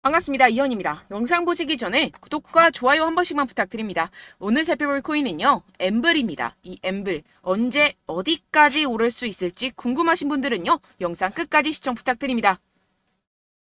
반갑습니다. 이현입니다. 영상 보시기 전에 구독과 좋아요 한 번씩만 부탁드립니다. 오늘 살펴볼 코인은요, 엠블입니다. 이 엠블 언제 어디까지 오를 수 있을지 궁금하신 분들은요, 영상 끝까지 시청 부탁드립니다.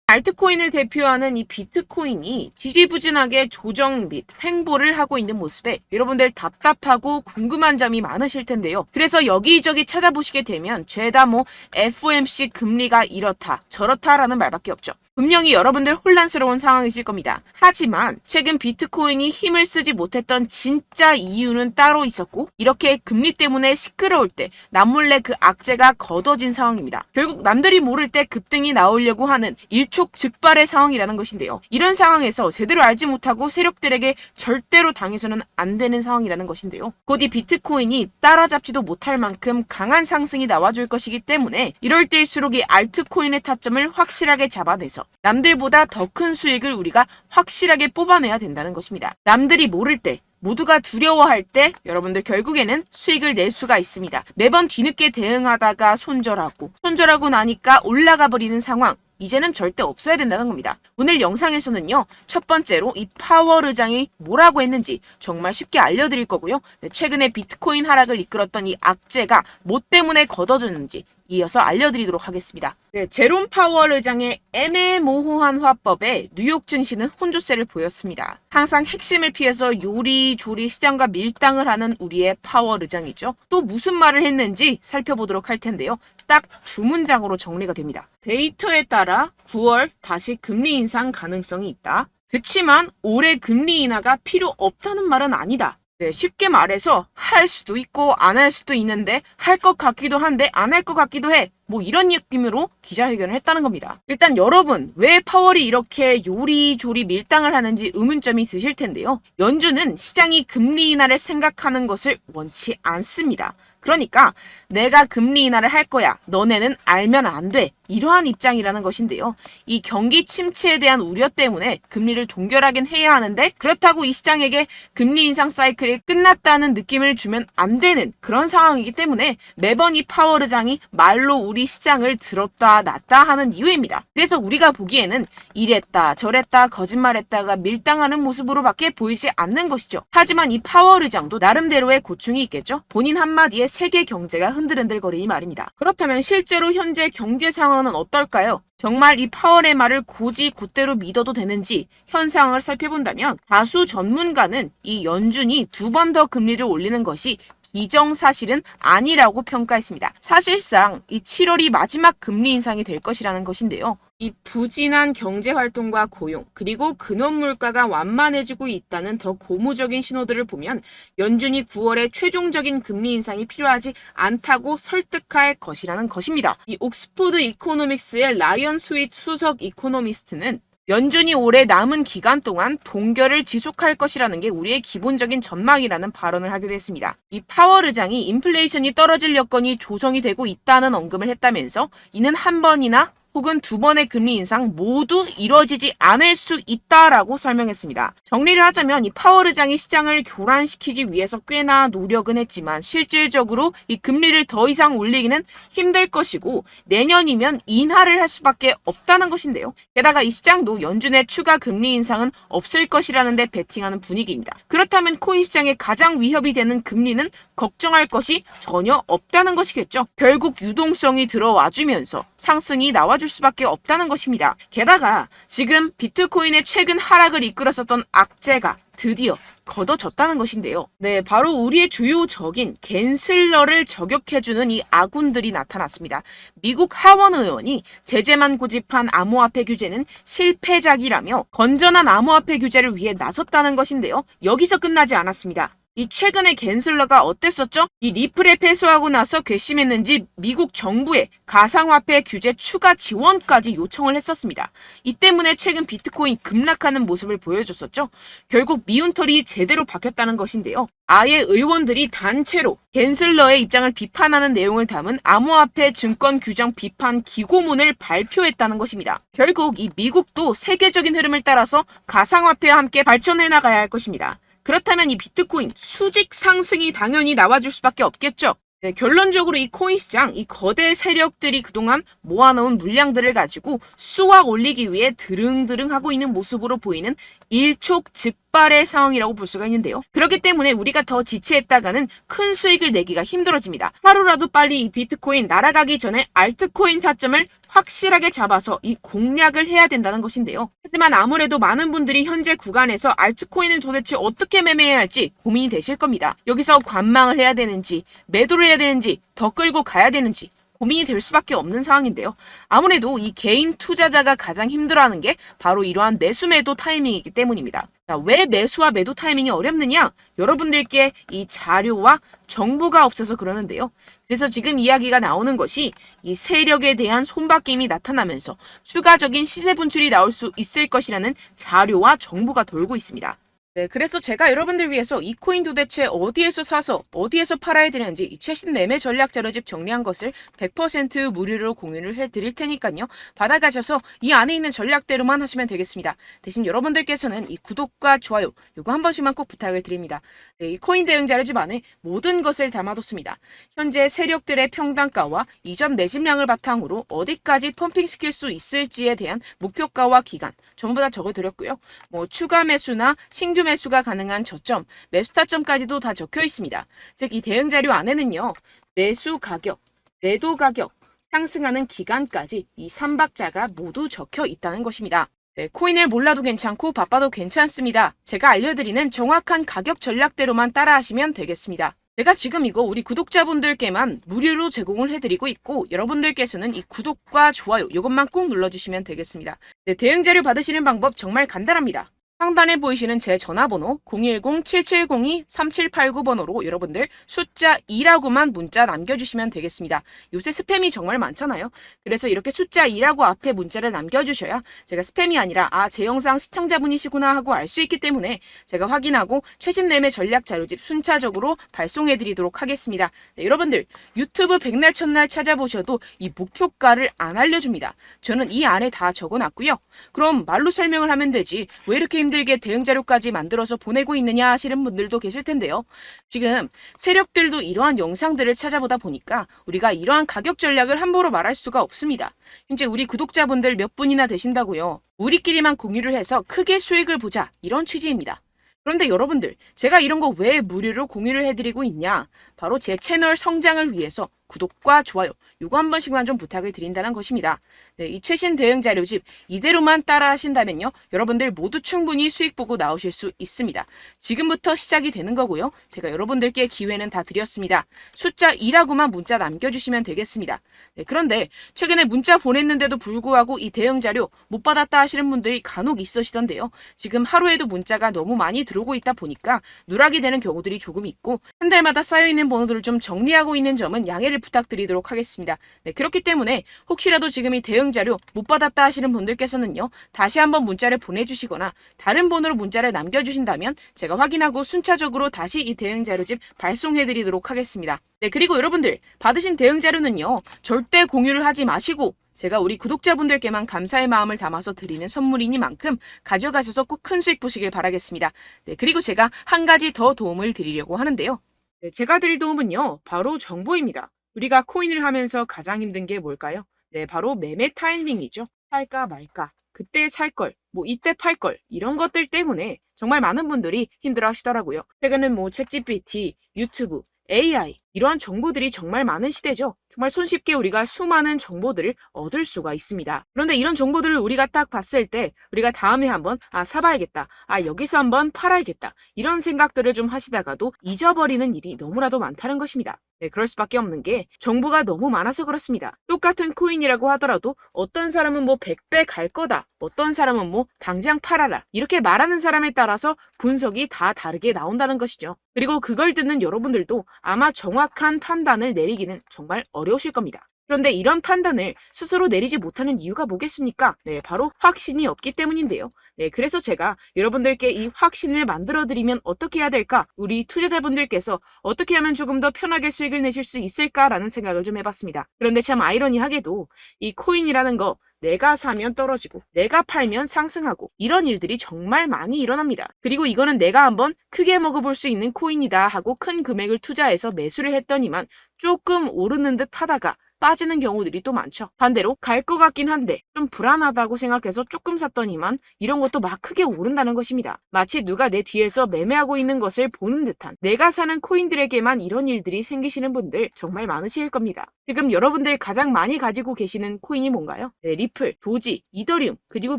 알트코인을 대표하는 이 비트코인이 지지부진하게 조정 및 횡보를 하고 있는 모습에 여러분들 답답하고 궁금한 점이 많으실 텐데요. 그래서 여기저기 찾아보시게 되면 죄다 FOMC 금리가 이렇다 저렇다라는 말밖에 없죠. 분명히 여러분들 혼란스러운 상황이실 겁니다. 하지만 최근 비트코인이 힘을 쓰지 못했던 진짜 이유는 따로 있었고, 이렇게 금리 때문에 시끄러울 때 남몰래 그 악재가 걷어진 상황입니다. 결국 남들이 모를 때 급등이 나오려고 하는 일촉즉발의 상황이라는 것인데요. 이런 상황에서 제대로 알지 못하고 세력들에게 절대로 당해서는 안 되는 상황이라는 것인데요. 곧 이 비트코인이 따라잡지도 못할 만큼 강한 상승이 나와줄 것이기 때문에 이럴 때일수록 이 알트코인의 타점을 확실하게 잡아내서 남들보다 더 큰 수익을 우리가 확실하게 뽑아내야 된다는 것입니다. 남들이 모를 때, 모두가 두려워할 때 여러분들 결국에는 수익을 낼 수가 있습니다. 매번 뒤늦게 대응하다가 손절하고 나니까 올라가 버리는 상황, 이제는 절대 없어야 된다는 겁니다. 오늘 영상에서는요, 첫 번째로 이 파월 의장이 뭐라고 했는지 정말 쉽게 알려드릴 거고요. 최근에 비트코인 하락을 이끌었던 이 악재가 뭐 때문에 걷어졌는지 이어서 알려드리도록 하겠습니다. 제롬 파월 의장의 애매모호한 화법에 뉴욕 증시는 혼조세를 보였습니다. 항상 핵심을 피해서 요리조리 시장과 밀당을 하는 우리의 파월 의장이죠. 또 무슨 말을 했는지 살펴보도록 할 텐데요. 딱 두 문장으로 정리가 됩니다. 데이터에 따라 9월 다시 금리 인상 가능성이 있다. 그치만 올해 금리 인하가 필요 없다는 말은 아니다. 쉽게 말해서 할 수도 있고 안 할 수도 있는데 할 것 같기도 한데 안 할 것 같기도 해. 이런 느낌으로 기자회견을 했다는 겁니다. 일단 여러분, 왜 파월이 이렇게 요리조리 밀당을 하는지 의문점이 드실 텐데요. 연준은 시장이 금리 인하를 생각하는 것을 원치 않습니다. 그러니까 내가 금리 인하를 할 거야. 너네는 알면 안 돼. 이러한 입장이라는 것인데요. 이 경기 침체에 대한 우려 때문에 금리를 동결하긴 해야 하는데, 그렇다고 이 시장에게 금리 인상 사이클이 끝났다는 느낌을 주면 안 되는 그런 상황이기 때문에 매번 이 파월 의장이 말로 우리 시장을 들었다 놨다 하는 이유입니다. 그래서 우리가 보기에는 이랬다 저랬다 거짓말했다가 밀당하는 모습으로밖에 보이지 않는 것이죠. 하지만 이 파월 의장도 나름대로의 고충이 있겠죠. 본인 한마디에 세계 경제가 흔들흔들거리니 말입니다. 그렇다면 실제로 현재 경제 상황은 어떨까요? 정말 이 파월의 말을 곧이 곧대로 믿어도 되는지 현상을 살펴본다면, 다수 전문가는 이 연준이 두 번 더 금리를 올리는 것이 기정사실은 아니라고 평가했습니다. 사실상 이 7월이 마지막 금리 인상이 될 것이라는 것인데요. 이 부진한 경제활동과 고용, 그리고 근원물가가 완만해지고 있다는 더 고무적인 신호들을 보면 연준이 9월에 최종적인 금리 인상이 필요하지 않다고 설득할 것이라는 것입니다. 이 옥스포드 이코노믹스의 라이언 스윗 수석 이코노미스트는 연준이 올해 남은 기간 동안 동결을 지속할 것이라는 게 우리의 기본적인 전망이라는 발언을 하기도 했습니다. 이 파월 의장이 인플레이션이 떨어질 여건이 조성이 되고 있다는 언급을 했다면서, 이는 한 번이나 혹은 두 번의 금리 인상 모두 이뤄지지 않을 수 있다라고 설명했습니다. 정리를 하자면 이 파월 의장이 시장을 교란시키기 위해서 꽤나 노력은 했지만 실질적으로 이 금리를 더 이상 올리기는 힘들 것이고 내년이면 인하를 할 수밖에 없다는 것인데요. 게다가 이 시장도 연준의 추가 금리 인상은 없을 것이라는 데 베팅하는 분위기입니다. 그렇다면 코인 시장에 가장 위협이 되는 금리는 걱정할 것이 전혀 없다는 것이겠죠. 결국 유동성이 들어와주면서 상승이 나와줄 수밖에 없다는 것입니다. 게다가 지금 비트코인의 최근 하락을 이끌었었던 악재가 드디어 걷어졌다는 것인데요. 바로 우리의 주요 적인 갠슬러를 저격해주는 이 아군들이 나타났습니다. 미국 하원 의원이 제재만 고집한 암호화폐 규제는 실패작이라며 건전한 암호화폐 규제를 위해 나섰다는 것인데요. 여기서 끝나지 않았습니다. 이 최근에 갠슬러가 어땠었죠? 이 리플에 패소하고 나서 괘씸했는지 미국 정부에 가상화폐 규제 추가 지원까지 요청을 했었습니다. 이 때문에 최근 비트코인 급락하는 모습을 보여줬었죠. 결국 미운털이 제대로 박혔다는 것인데요. 아예 의원들이 단체로 갠슬러의 입장을 비판하는 내용을 담은 암호화폐 증권 규정 비판 기고문을 발표했다는 것입니다. 결국 이 미국도 세계적인 흐름을 따라서 가상화폐와 함께 발전해 나가야 할 것입니다. 그렇다면 이 비트코인 수직 상승이 당연히 나와줄 수밖에 없겠죠. 네, 결론적으로 이 코인 시장, 이 거대 세력들이 그동안 모아놓은 물량들을 가지고 쏘아 올리기 위해 드릉드릉 하고 있는 모습으로 보이는 일촉즉발의 상황이라고 볼 수가 있는데요. 그렇기 때문에 우리가 더 지체했다가는 큰 수익을 내기가 힘들어집니다. 하루라도 빨리 이 비트코인 날아가기 전에 알트코인 타점을 확실하게 잡아서 이 공략을 해야 된다는 것인데요. 하지만 아무래도 많은 분들이 현재 구간에서 알트코인을 도대체 어떻게 매매해야 할지 고민이 되실 겁니다. 여기서 관망을 해야 되는지, 매도를 해야 되는지, 더 끌고 가야 되는지 고민이 될 수밖에 없는 상황인데요. 아무래도 이 개인 투자자가 가장 힘들어하는 게 바로 이러한 매수 매도 타이밍이기 때문입니다. 자, 왜 매수와 매도 타이밍이 어렵느냐? 여러분들께 이 자료와 정보가 없어서 그러는데요. 그래서 지금 이야기가 나오는 것이 이 세력에 대한 손바뀜이 나타나면서 추가적인 시세 분출이 나올 수 있을 것이라는 자료와 정보가 돌고 있습니다. 네, 그래서 제가 여러분들 위해서 이 코인 도대체 어디에서 사서 어디에서 팔아야 되는지 이 최신 매매 전략 자료집 정리한 것을 100% 무료로 공유를 해드릴 테니까요. 받아가셔서 이 안에 있는 전략대로만 하시면 되겠습니다. 대신 여러분들께서는 이 구독과 좋아요 요거 한 번씩만 꼭 부탁을 드립니다. 네, 이 코인 대응 자료집 안에 모든 것을 담아뒀습니다. 현재 세력들의 평단가와 이전 매집량을 바탕으로 어디까지 펌핑시킬 수 있을지에 대한 목표가와 기간 전부 다 적어드렸고요. 뭐 추가 매수나 신규 매수가 가능한 저점, 매수 타점까지도 다 적혀 있습니다. 즉 이 대응 자료 안에는요. 매수 가격, 매도 가격, 상승하는 기간까지 이 3박자가 모두 적혀 있다는 것입니다. 네, 코인을 몰라도 괜찮고 바빠도 괜찮습니다. 제가 알려드리는 정확한 가격 전략대로만 따라하시면 되겠습니다. 제가 지금 이거 우리 구독자분들께만 무료로 제공을 해드리고 있고 여러분들께서는 이 구독과 좋아요 이것만 꼭 눌러주시면 되겠습니다. 네, 대응 자료 받으시는 방법 정말 간단합니다. 상단에 보이시는 제 전화번호 010-7702-3789번호로 여러분들 숫자 2라고만 문자 남겨주시면 되겠습니다. 요새 스팸이 정말 많잖아요. 그래서 이렇게 숫자 2라고 앞에 문자를 남겨주셔야 제가 스팸이 아니라 제 영상 시청자분이시구나 하고 알 수 있기 때문에 제가 확인하고 최신 매매 전략 자료집 순차적으로 발송해드리도록 하겠습니다. 네, 여러분들 유튜브 백날 첫날 찾아보셔도 이 목표가를 안 알려줍니다. 저는 이 안에 다 적어놨고요. 그럼 말로 설명을 하면 되지 왜 이렇게 힘들게 대응 자료까지 만들어서 보내고 있느냐 하시는 분들도 계실 텐데요. 지금 세력들도 이러한 영상들을 찾아보다 보니까 우리가 이러한 가격 전략을 함부로 말할 수가 없습니다. 현재 우리 구독자분들 몇 분이나 되신다고요. 우리끼리만 공유를 해서 크게 수익을 보자 이런 취지입니다. 그런데 여러분들 제가 이런 거 왜 무료로 공유를 해드리고 있냐? 바로 제 채널 성장을 위해서 구독과 좋아요 요거 한 번씩만 좀 부탁을 드린다는 것입니다. 네, 이 최신 대응 자료집 이대로만 따라 하신다면요. 여러분들 모두 충분히 수익 보고 나오실 수 있습니다. 지금부터 시작이 되는 거고요. 제가 여러분들께 기회는 다 드렸습니다. 숫자 2라고만 문자 남겨주시면 되겠습니다. 네, 그런데 최근에 문자 보냈는데도 불구하고 이 대응 자료 못 받았다 하시는 분들이 간혹 있으시던데요. 지금 하루에도 문자가 너무 많이 들어오고 있다 보니까 누락이 되는 경우들이 조금 있고 한 달마다 쌓여있는 번호들을 좀 정리하고 있는 점은 양해를 부탁드리도록 하겠습니다. 네, 그렇기 때문에 혹시라도 지금 이 대응 자료 못 받았다 하시는 분들께서는요. 다시 한번 문자를 보내주시거나 다른 번호로 문자를 남겨주신다면 제가 확인하고 순차적으로 다시 이 대응 자료집 발송해드리도록 하겠습니다. 네, 그리고 여러분들 받으신 대응 자료는요. 절대 공유를 하지 마시고 제가 우리 구독자분들께만 감사의 마음을 담아서 드리는 선물이니만큼 가져가셔서 꼭 큰 수익 보시길 바라겠습니다. 네, 그리고 제가 한 가지 더 도움을 드리려고 하는데요. 네, 제가 드릴 도움은요. 바로 정보입니다. 우리가 코인을 하면서 가장 힘든 게 뭘까요? 네, 바로 매매 타이밍이죠. 살까 말까, 그때 살 걸, 뭐 이때 팔 걸, 이런 것들 때문에 정말 많은 분들이 힘들어 하시더라고요. 최근은 뭐 챗GPT, 유튜브, AI 이러한 정보들이 정말 많은 시대죠. 정말 손쉽게 우리가 수많은 정보들을 얻을 수가 있습니다. 그런데 이런 정보들을 우리가 딱 봤을 때 우리가 다음에 한번 사봐야겠다. 여기서 한번 팔아야겠다. 이런 생각들을 좀 하시다가도 잊어버리는 일이 너무나도 많다는 것입니다. 네, 그럴 수밖에 없는 게 정보가 너무 많아서 그렇습니다. 똑같은 코인이라고 하더라도 어떤 사람은 뭐 100배 갈 거다. 어떤 사람은 뭐 당장 팔아라. 이렇게 말하는 사람에 따라서 분석이 다 다르게 나온다는 것이죠. 그리고 그걸 듣는 여러분들도 아마 정확한 판단을 내리기는 정말 어려우실 겁니다. 그런데 이런 판단을 스스로 내리지 못하는 이유가 뭐겠습니까? 네, 바로 확신이 없기 때문인데요. 네, 그래서 제가 여러분들께 이 확신을 만들어드리면 어떻게 해야 될까? 우리 투자자분들께서 어떻게 하면 조금 더 편하게 수익을 내실 수 있을까라는 생각을 좀 해봤습니다. 그런데 참 아이러니하게도 이 코인이라는 거 내가 사면 떨어지고 내가 팔면 상승하고 이런 일들이 정말 많이 일어납니다. 그리고 이거는 내가 한번 크게 먹어볼 수 있는 코인이다 하고 큰 금액을 투자해서 매수를 했더니만 조금 오르는 듯 하다가 빠지는 경우들이 또 많죠. 반대로 갈 것 같긴 한데 좀 불안하다고 생각해서 조금 샀더니만 이런 것도 막 크게 오른다는 것입니다. 마치 누가 내 뒤에서 매매하고 있는 것을 보는 듯한, 내가 사는 코인들에게만 이런 일들이 생기시는 분들 정말 많으실 겁니다. 지금 여러분들 가장 많이 가지고 계시는 코인이 뭔가요? 네, 리플, 도지, 이더리움, 그리고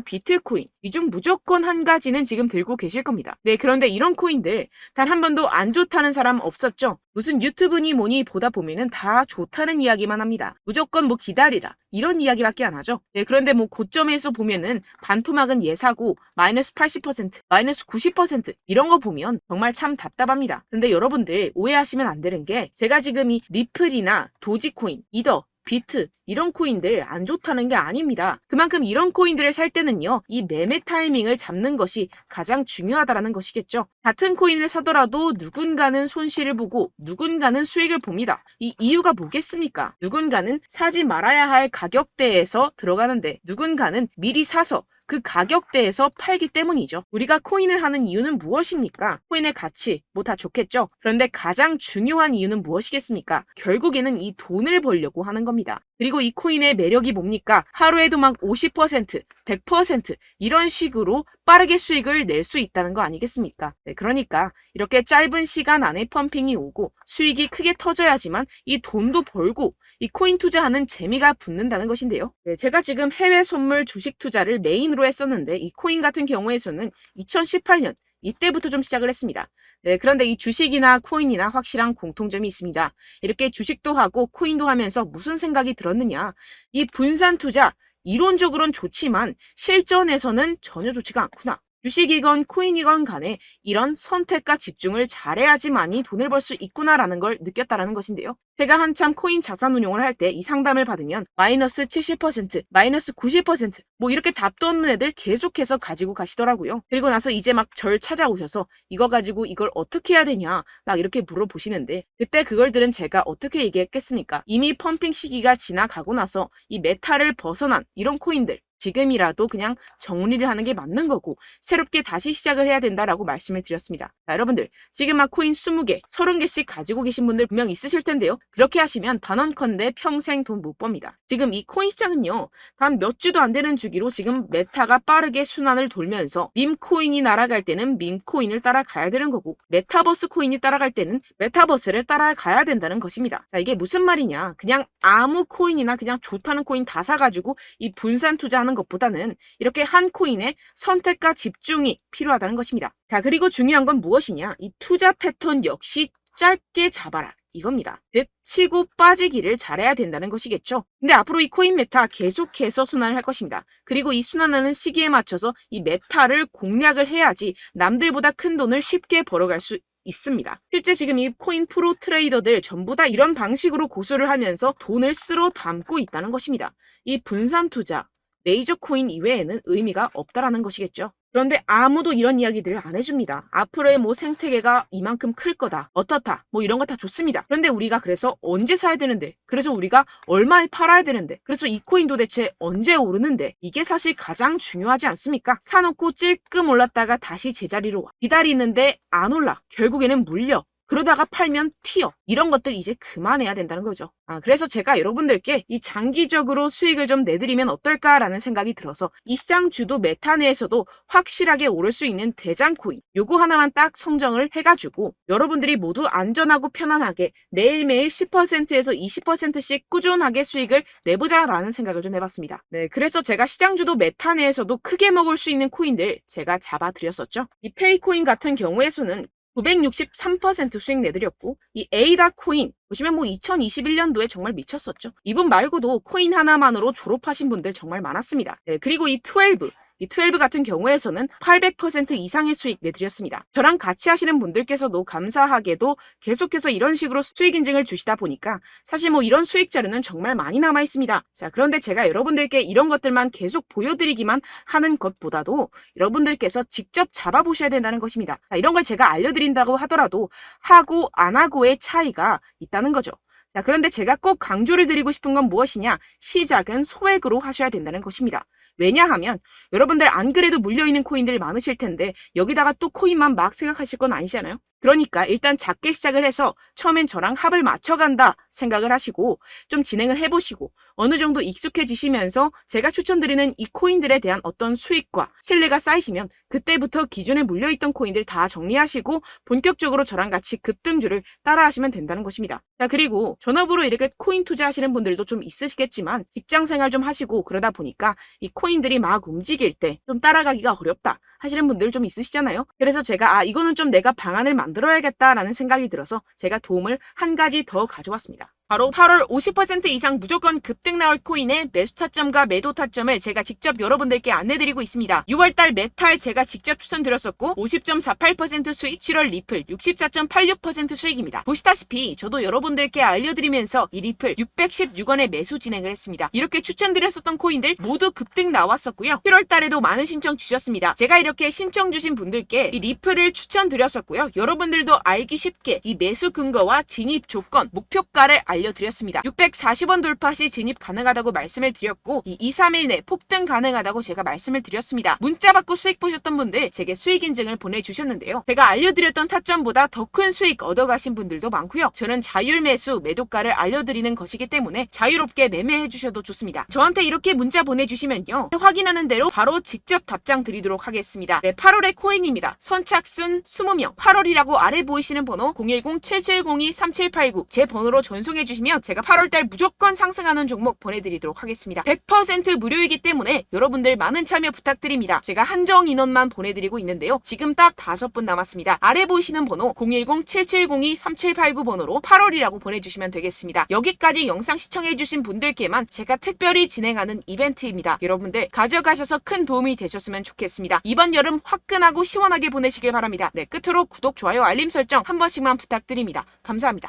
비트코인. 이 중 무조건 한 가지는 지금 들고 계실 겁니다. 네, 그런데 이런 코인들 단 한 번도 안 좋다는 사람 없었죠? 무슨 유튜브니 뭐니 보다 보면은 다 좋다는 이야기만 합니다. 무조건 뭐 기다리라 이런 이야기밖에 안 하죠. 네, 그런데 뭐 고점에서 보면은 반토막은 예사고 마이너스 80%, 마이너스 90% 이런 거 보면 정말 참 답답합니다. 근데 여러분들 오해하시면 안 되는 게, 제가 지금 이 리플이나 도지코인, 이더, 비트 이런 코인들 안 좋다는 게 아닙니다. 그만큼 이런 코인들을 살 때는요, 이 매매 타이밍을 잡는 것이 가장 중요하다는 것이겠죠. 같은 코인을 사더라도 누군가는 손실을 보고 누군가는 수익을 봅니다. 이 이유가 뭐겠습니까? 누군가는 사지 말아야 할 가격대에서 들어가는데 누군가는 미리 사서 그 가격대에서 팔기 때문이죠. 우리가 코인을 하는 이유는 무엇입니까? 코인의 가치, 뭐 다 좋겠죠. 그런데 가장 중요한 이유는 무엇이겠습니까? 결국에는 이 돈을 벌려고 하는 겁니다. 그리고 이 코인의 매력이 뭡니까? 하루에도 막 50%, 100% 이런 식으로 빠르게 수익을 낼 수 있다는 거 아니겠습니까? 네, 그러니까 이렇게 짧은 시간 안에 펌핑이 오고 수익이 크게 터져야지만 이 돈도 벌고 이 코인 투자하는 재미가 붙는다는 것인데요. 네, 제가 지금 해외 선물 주식 투자를 메인으로 했었는데 이 코인 같은 경우에서는 2018년 이때부터 좀 시작을 했습니다. 네, 그런데 이 주식이나 코인이나 확실한 공통점이 있습니다. 이렇게 주식도 하고 코인도 하면서 무슨 생각이 들었느냐? 이 분산 투자, 이론적으로는 좋지만 실전에서는 전혀 좋지가 않구나. 주식이건 코인이건 간에 이런 선택과 집중을 잘해야지만이 돈을 벌 수 있구나라는 걸 느꼈다라는 것인데요. 제가 한참 코인 자산 운용을 할 때 이 상담을 받으면 마이너스 70%, 마이너스 90%, 뭐 이렇게 답도 없는 애들 계속해서 가지고 가시더라고요. 그리고 나서 이제 막 절 찾아오셔서 이거 가지고 이걸 어떻게 해야 되냐 막 이렇게 물어보시는데, 그때 그걸 들은 제가 어떻게 얘기했겠습니까? 이미 펌핑 시기가 지나가고 나서 이 메타를 벗어난 이런 코인들, 지금이라도 그냥 정리를 하는 게 맞는 거고 새롭게 다시 시작을 해야 된다라고 말씀을 드렸습니다. 자, 여러분들 지금 막 코인 20개, 30개씩 가지고 계신 분들 분명 있으실 텐데요. 그렇게 하시면 단언컨대 평생 돈 못 법니다. 지금 이 코인 시장은요, 단 몇 주도 안 되는 주기로 지금 메타가 빠르게 순환을 돌면서 밈코인이 날아갈 때는 밈코인을 따라가야 되는 거고, 메타버스 코인이 따라갈 때는 메타버스를 따라가야 된다는 것입니다. 자, 이게 무슨 말이냐? 그냥 아무 코인이나 그냥 좋다는 코인 다 사가지고 이 분산 투자하는 것보다는 이렇게 한 코인에 선택과 집중이 필요하다는 것입니다. 자, 그리고 중요한 건 무엇이냐? 이 투자 패턴 역시 짧게 잡아라. 이겁니다. 즉 치고 빠지기를 잘해야 된다는 것이겠죠. 근데 앞으로 이 코인 메타 계속해서 순환을 할 것입니다. 그리고 이 순환하는 시기에 맞춰서 이 메타를 공략을 해야지 남들보다 큰 돈을 쉽게 벌어갈 수 있습니다. 실제 지금 이 코인 프로 트레이더들 전부 다 이런 방식으로 고수를 하면서 돈을 쓸어 담고 있다는 것입니다. 이 분산 투자, 메이저 코인 이외에는 의미가 없다라는 것이겠죠. 그런데 아무도 이런 이야기들을 안 해줍니다. 앞으로의 뭐 생태계가 이만큼 클 거다, 어떻다, 뭐 이런 거 다 좋습니다. 그런데 우리가 그래서 언제 사야 되는데, 그래서 우리가 얼마에 팔아야 되는데, 그래서 이 코인 도대체 언제 오르는데, 이게 사실 가장 중요하지 않습니까? 사놓고 찔끔 올랐다가 다시 제자리로 와. 기다리는데 안 올라. 결국에는 물려. 그러다가 팔면 튀어. 이런 것들 이제 그만해야 된다는 거죠. 그래서 제가 여러분들께 이 장기적으로 수익을 좀 내드리면 어떨까라는 생각이 들어서 이 시장 주도 메타 내에서도 확실하게 오를 수 있는 대장 코인, 요거 하나만 딱 선정을 해가지고 여러분들이 모두 안전하고 편안하게 매일매일 10%에서 20%씩 꾸준하게 수익을 내보자라는 생각을 좀 해봤습니다. 네, 그래서 제가 시장 주도 메타 내에서도 크게 먹을 수 있는 코인들 제가 잡아드렸었죠. 이 페이코인 같은 경우에서는 963% 수익 내드렸고, 이 에이다 코인 보시면 뭐 2021년도에 정말 미쳤었죠. 이분 말고도 코인 하나만으로 졸업하신 분들 정말 많았습니다. 네, 그리고 이 12, 이 12 같은 경우에서는 800% 이상의 수익 내드렸습니다. 저랑 같이 하시는 분들께서도 감사하게도 계속해서 이런 식으로 수익 인증을 주시다 보니까 사실 뭐 이런 수익 자료는 정말 많이 남아 있습니다. 자, 그런데 제가 여러분들께 이런 것들만 계속 보여드리기만 하는 것보다도 여러분들께서 직접 잡아보셔야 된다는 것입니다. 자, 이런 걸 제가 알려드린다고 하더라도 하고 안 하고의 차이가 있다는 거죠. 자, 그런데 제가 꼭 강조를 드리고 싶은 건 무엇이냐? 시작은 소액으로 하셔야 된다는 것입니다. 왜냐하면 여러분들 안 그래도 물려있는 코인들 많으실 텐데 여기다가 또 코인만 막 생각하실 건 아니잖아요. 그러니까 일단 작게 시작을 해서 처음엔 저랑 합을 맞춰간다 생각을 하시고 좀 진행을 해보시고 어느 정도 익숙해지시면서 제가 추천드리는 이 코인들에 대한 어떤 수익과 신뢰가 쌓이시면 그때부터 기존에 물려있던 코인들 다 정리하시고 본격적으로 저랑 같이 급등주를 따라하시면 된다는 것입니다. 자, 그리고 전업으로 이렇게 코인 투자하시는 분들도 좀 있으시겠지만 직장 생활 좀 하시고 그러다 보니까 이 코인들이 막 움직일 때 좀 따라가기가 어렵다 하시는 분들 좀 있으시잖아요. 그래서 제가 이거는 좀 내가 방안을 만들어야겠다라는 생각이 들어서 제가 도움을 한 가지 더 가져왔습니다. 바로 8월 50% 이상 무조건 급등 나올 코인의 매수 타점과 매도 타점을 제가 직접 여러분들께 안내드리고 있습니다. 6월달 메탈 제가 직접 추천드렸었고 50.48% 수익, 7월 리플 64.86% 수익입니다. 보시다시피 저도 여러분들께 알려드리면서 이 리플 616원에 매수 진행을 했습니다. 이렇게 추천드렸었던 코인들 모두 급등 나왔었고요. 7월달에도 많은 신청 주셨습니다. 제가 이렇게 신청 주신 분들께 이 리플을 추천드렸었고요. 여러분들도 알기 쉽게 이 매수 근거와 진입 조건, 목표가를 알려드렸습니다. 640원 돌파 시 진입 가능하다고 말씀을 드렸고 이 2, 3일 내 폭등 가능하다고 제가 말씀을 드렸습니다. 문자 받고 수익 보셨던 분들 제게 수익 인증을 보내주셨는데요. 제가 알려드렸던 타점보다 더 큰 수익 얻어가신 분들도 많고요. 저는 자율 매수, 매도가를 알려드리는 것이기 때문에 자유롭게 매매해 주셔도 좋습니다. 저한테 이렇게 문자 보내주시면요. 확인하는 대로 바로 직접 답장 드리도록 하겠습니다. 네, 8월의 코인입니다. 선착순 20명. 8월이라고 아래 보이시는 번호 010-7702-3789 제 번호로 전송해 주시면 제가 8월달 무조건 상승하는 종목 보내드리도록 하겠습니다. 100% 무료이기 때문에 여러분들 많은 참여 부탁드립니다. 제가 한정 인원만 보내드리고 있는데요. 지금 딱 5분 남았습니다. 아래 보이시는 번호 010-7702-3789 번호로 8월이라고 보내주시면 되겠습니다. 여기까지 영상 시청해주신 분들께만 제가 특별히 진행하는 이벤트입니다. 여러분들 가져가셔서 큰 도움이 되셨으면 좋겠습니다. 이번 여름 화끈하고 시원하게 보내시길 바랍니다. 네, 끝으로 구독, 좋아요, 알림 설정 한 번씩만 부탁드립니다. 감사합니다.